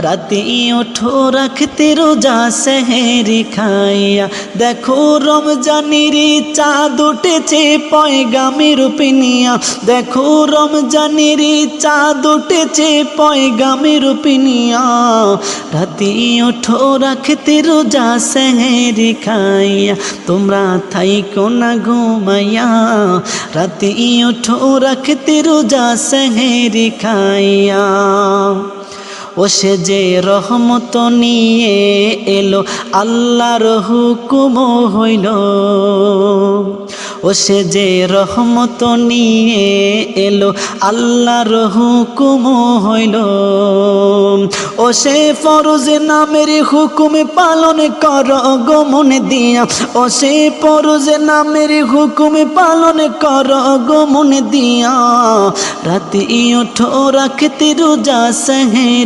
রাতে ওঠো রাখতে রোজা সেহেরি খাইয়া, দেখো রমজানের চাঁদ উঠেছে পয়গামের পিনিয়া, দেখো রমজানের চাঁদ উঠেছে পয়গামের পিনিয়া। রাতে ওঠো রাখতে রোজা সেহেরি খাইয়া, তোমরা থাইকো না ঘুমাইয়া। রাতে ওঠো রাখতে রোজা সেহেরি খাইয়া। ও সে যে রহমত নিয়ে এলো আল্লাহর হুকুম হইল, ও সে যে রহমত নিয়ে এলো আল্লাহর হুকুম হইল। ও সে ফরজ নামের হুকুম পালন কর গো মন দিয়া, ও সে ফরজ নামের হুকুম পালন কর গো মন দিয়া। রাতে ওঠো রাখতে রোজা সেহেরি